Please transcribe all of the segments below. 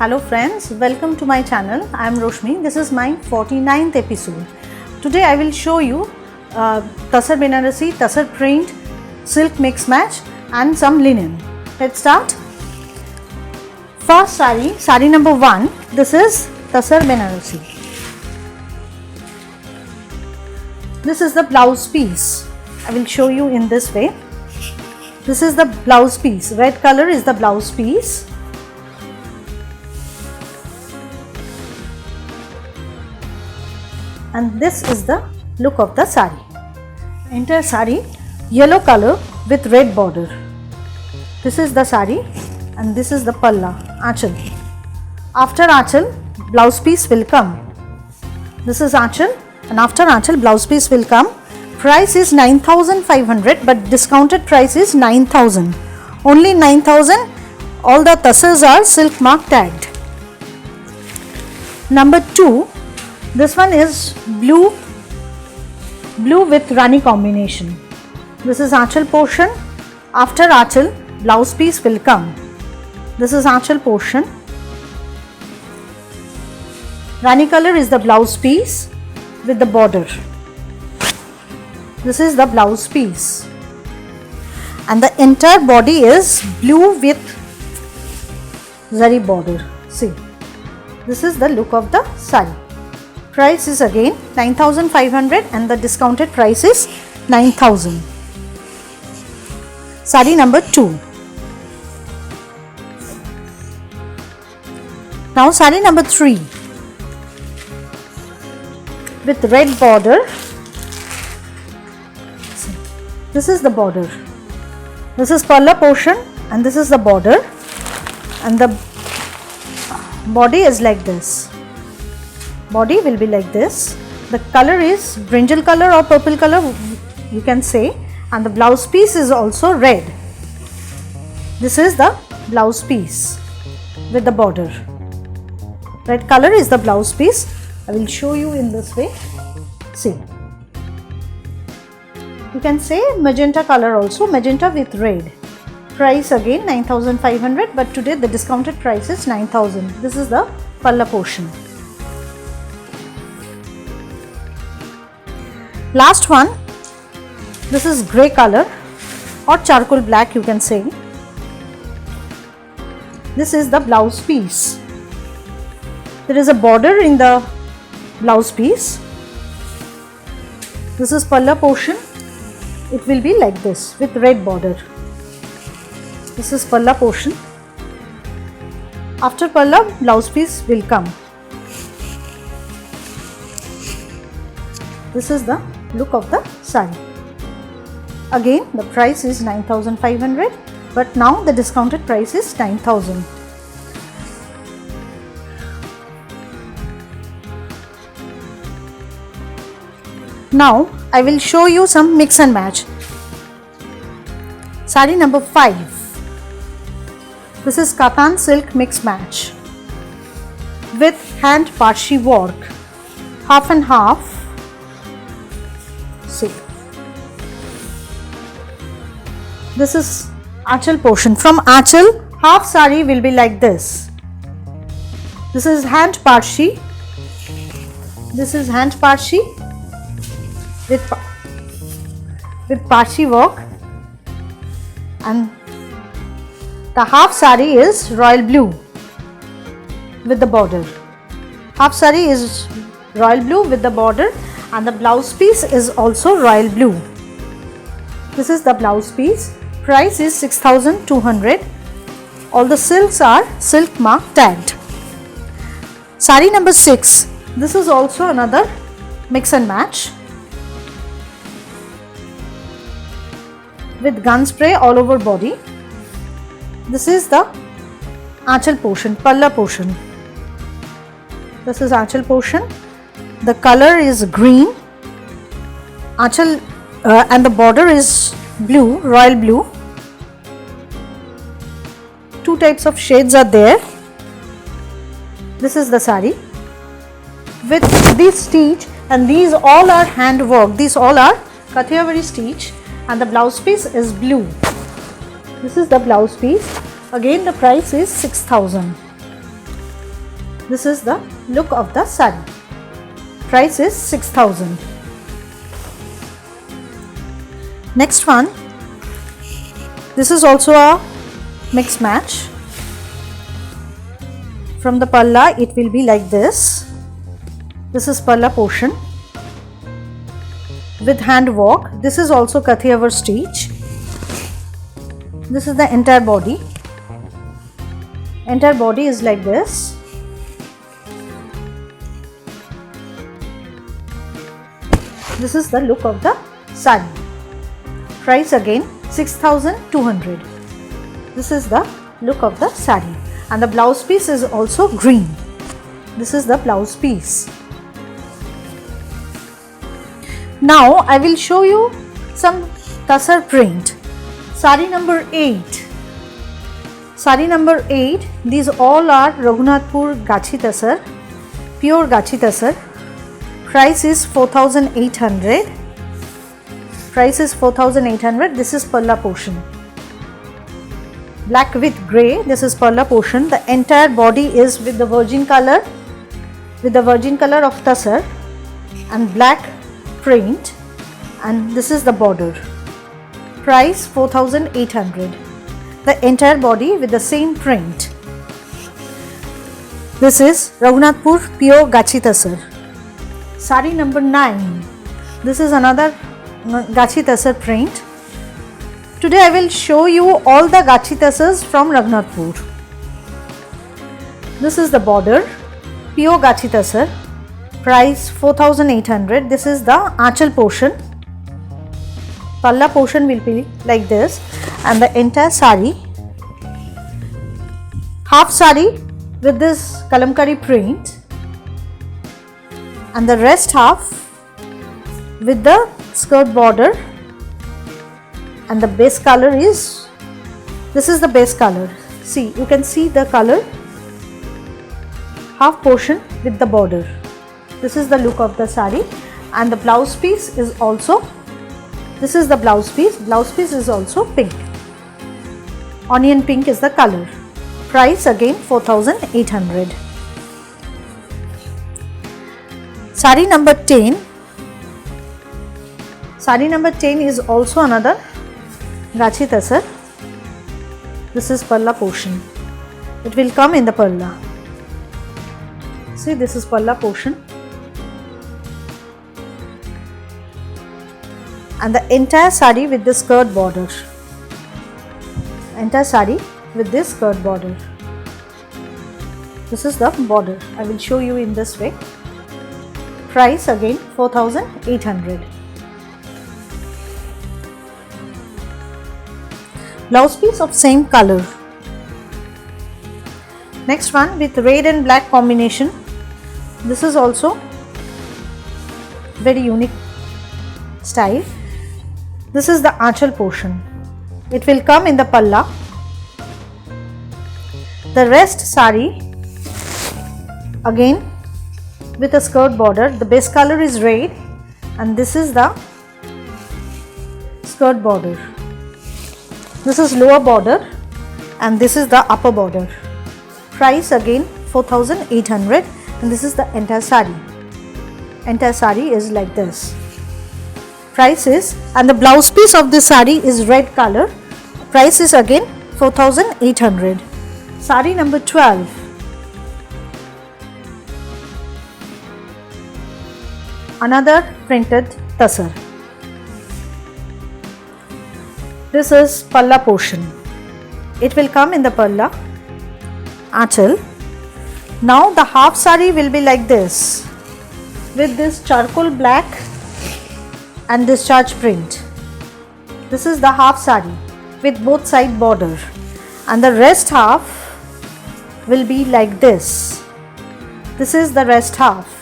Hello friends, welcome to my channel. I am Roshmi. This is my 49th episode. Today I will show you Tasar Benarasi, Tasar print, silk mix match and some linen. Let's start. First sari number 1. This is Tasar Benarasi. This is the blouse piece. I will show you in this way. This is the blouse piece. Red color is the blouse piece. And this is the look of the sari. Entire sari yellow color with red border. This is the sari and this is the palla, aanchal. After aanchal, blouse piece will come. This is aanchal and after aanchal, blouse piece will come. Price is 9,500 but discounted price is 9,000. Only 9,000. All the tassels are silk mark tagged. Number 2. This one is blue with Rani combination. This is aanchal portion. After aanchal, blouse piece will come. This is aanchal portion. Rani color is the blouse piece with the border. This is the blouse piece. And the entire body is blue with zari border. See, this is the look of the sari. Price is again 9,500 and the discounted price is 9,000. Sari number 2. Now sari number 3 with red border. This is the border. This is palla portion and this is the border and the body is like this. Body will be like this. The color is brinjal color or purple color, you can say, and the blouse piece is also red. This is the blouse piece with the border. Red color is the blouse piece. I will show you in this way. See, you can say magenta color also, magenta with red. Price again 9,500 but today the discounted price is 9,000. This is the palla portion. Last one, this is grey color or charcoal black, you can say. This is the blouse piece. There is a border in the blouse piece. This is palla portion. It will be like this with red border. This is palla portion. After palla, blouse piece will come. This is the look of the sari. Again the price is 9,500 but now the discounted price is 9,000. Now I will show you some mix and match. Sari number 5. This is Katan silk mix match with hand parshi work, half and half. See, this is aanchal portion. From aanchal, half sari will be like this. This is hand parshi. This is hand parshi with parshi work, and the half sari is royal blue with the border. Half sari is royal blue with the border. And the blouse piece is also royal blue. This is the blouse piece. Price is 6,200. All the silks are silk mark tagged. Sari number 6. This is also another mix and match with gun spray all over body. This is the aanchal portion, palla portion. This is aanchal portion. The color is green, aanchal and the border is blue, royal blue. Two types of shades are there. This is the sari with this stitch and these all are hand work. These all are Kathiawari stitch and the blouse piece is blue. This is the blouse piece. Again the price is 6,000. This is the look of the sari. Price is 6,000. Next one, this is also a mix match. From the palla it will be like this. This is palla portion with hand work. This is also Kathiawar stitch. This is the entire body. Entire body is like this. This is the look of the sari. Price again 6,200. This is the look of the sari, and the blouse piece is also green. This is the blouse piece. Now I will show you some Tasar print. Sari number 8. Sari number 8. These all are Raghunathpur Gachi Tasar, pure Gachi Tasar. Price is 4,800. Price is 4,800. This is palla portion. Black with grey. This is palla portion. The entire body is with the virgin color, of Tasar, and black print, and this is the border. Price 4,800. The entire body with the same print. This is Raghunathpur pure Gachi Tasar. Sari number 9. This is another Gachi Tasar print. Today I will show you all the Gachi Tasars from Raghunathpur. This is the border, pure Gachi Tasar. Price 4,800. This is the Aanchal portion. Palla portion will be like this, and the entire sari, half sari with this kalamkari print, and the rest half with the skirt border, and the base color is, this is the base color. See, you can see the color, half portion with the border. This is the look of the sari, and the blouse piece is also, this is the blouse piece is also pink. Onion pink is the color. Price again 4,800. Sari number 10. Sari number 10 is also another Gachi Tasar. This is palla portion. It will come in the palla. See, this is palla portion. And the entire sari with this skirt border. Entire sari with this skirt border. This is the border. I will show you in this way. Price again 4,800. Blouse piece of same color. Next one with red and black combination. This is also very unique style. This is the Aanchal portion. It will come in the palla. The rest sari again with a skirt border. The base color is red, and this is the skirt border. This is lower border, and this is the upper border. Price again 4,800, and this is the entire sari. Entire sari is like this. Price is, and the blouse piece of this sari is red color. Price is again 4,800. Sari number 12. Another printed Tasar. This is palla portion. It will come in the palla, Aanchal. Now the half sari will be like this, with this charcoal black and discharge print. This is the half sari with both side border, and the rest half will be like this. This is the rest half.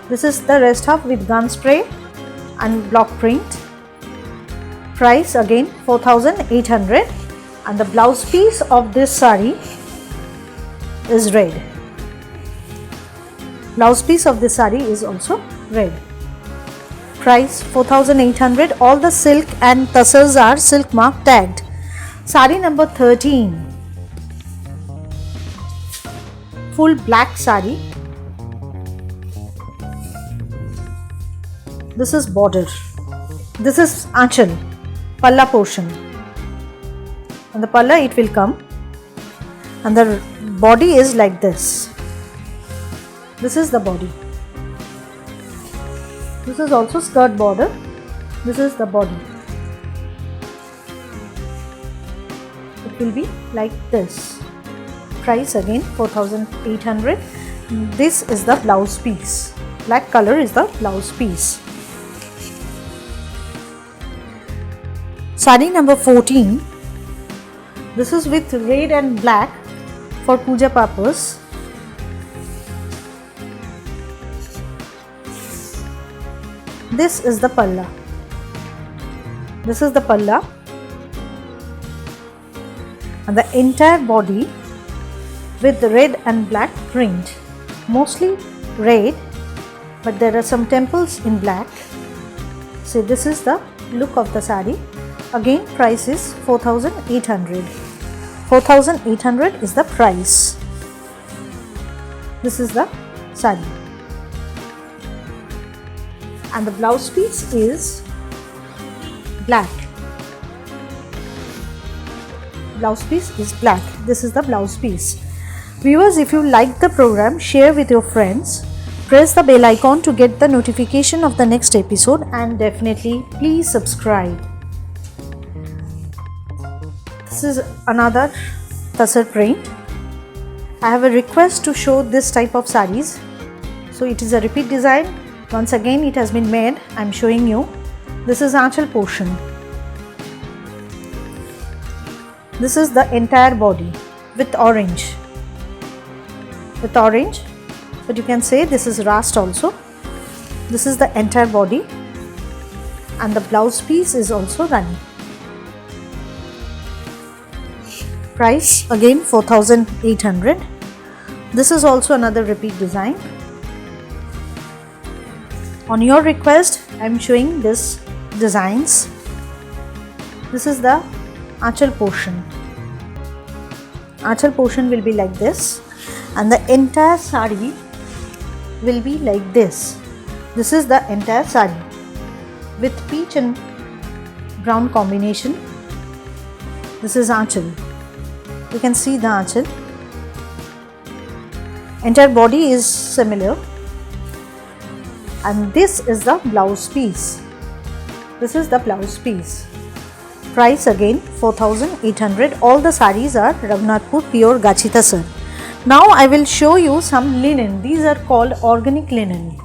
This is the rest half with gun spray and block print. Price again 4,800, and the blouse piece of this sari is red. Blouse piece of this sari is also red. Price 4,800. All the silk and tassels are silk mark tagged. Sari number 13. full black sari. This is border. This is aanchal, palla portion. And the palla it will come, and the body is like this. This is the body. This is also skirt border. This is the body. It will be like this. Price again 4,800. This is the blouse piece. Black color is the blouse piece. Sari number 14. This is with red and black for puja purpose. This is the palla. This is the palla, and the entire body with the red and black print, mostly red, but there are some temples in black. So this is the look of the sari. Again, price is 4,800. 4,800 is the price. This is the sari, and the blouse piece is black. Blouse piece is black. This is the blouse piece. Viewers, if you like the program, share with your friends. Press the bell icon to get the notification of the next episode, and definitely please subscribe. This is another Tasar print. I have a request to show this type of sarees. So it is a repeat design. Once again it has been made. I am showing you. This is aanchal portion. This is the entire body with orange. With orange, but you can say this is rast also. This is the entire body, and the blouse piece is also running. Price again 4,800. This is also another repeat design. On your request, I am showing this designs. This is the aanchal portion. Aanchal portion will be like this, and the entire sari will be like this. This is the entire sari with peach and brown combination. This is aanchal. You can see the aanchal. Entire body is similar, and this is the blouse piece. This is the blouse piece. Price again 4,800. All the sarees are Raghunathpur pure Gachi Tasar. Now I will show you some linen. These are called organic linen.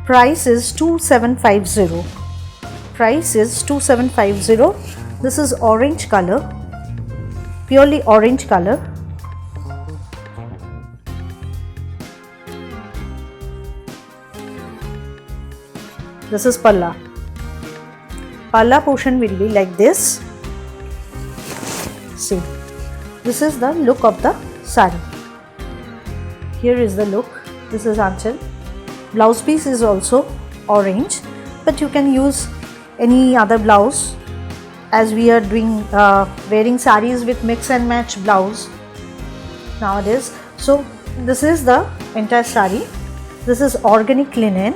Price is 2,750. Price is 2,750. This is orange color. Purely orange color. This is palla. Palla portion will be like this. See, this is the look of the sari. Here is the look. This is aanchal. Blouse piece is also orange, but you can use any other blouse, as we are doing wearing sarees with mix and match blouse nowadays. So this is the entire sari. This is organic linen.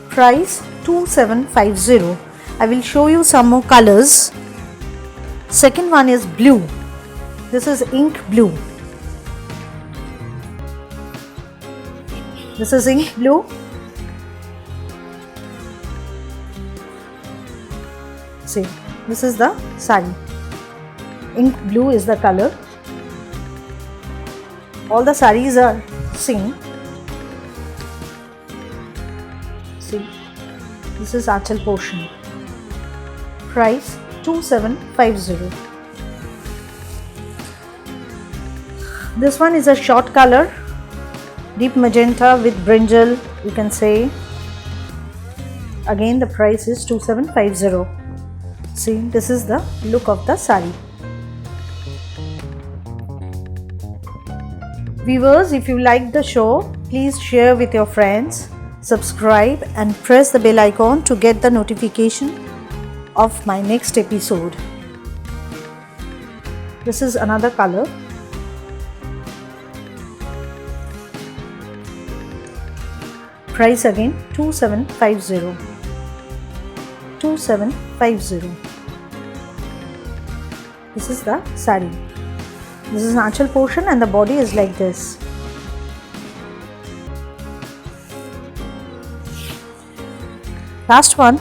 Price 2,750. I will show you some more colors. Second one is blue. This is ink blue. This is ink blue. See, this is the sari. Ink blue is the color. All the saris are same. See, this is aanchal portion. Price 2,750. This one is a short color, deep magenta with brinjal, you can say. Again the price is 2,750. See, this is the look of the sari. Viewers, if you like the show, please share with your friends, subscribe and press the bell icon to get the notification of my next episode. This is another color. Price again 2750. 2750. This is the sari. This is an achal portion and the body is like this. Last one.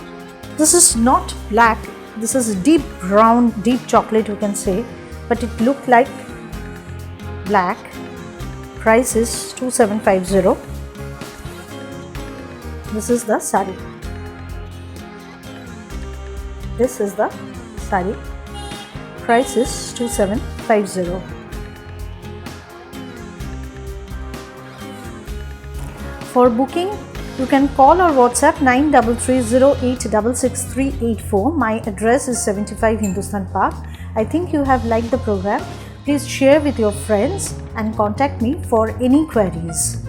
This is not black. This is deep brown, deep chocolate you can say, but it looked like black. Price is 2750. This is the sari. This is the sari. Price is 2750. For booking, you can call or WhatsApp 9330866384. My address is 75 Hindustan Park. I think you have liked the program. Please share with your friends and contact me for any queries.